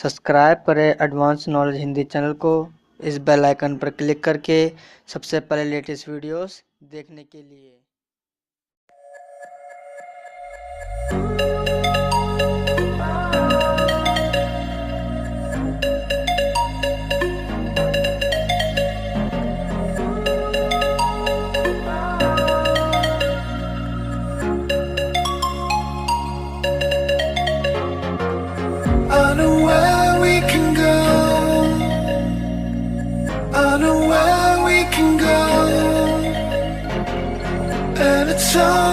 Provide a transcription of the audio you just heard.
Subscribe करें advance knowledge Hindi channel को इस बेल आइकन पर क्लिक करके सबसे पहले लेटेस्ट वीडियोस देखने के लिए। I know where we can go. I know where we can go. And it's all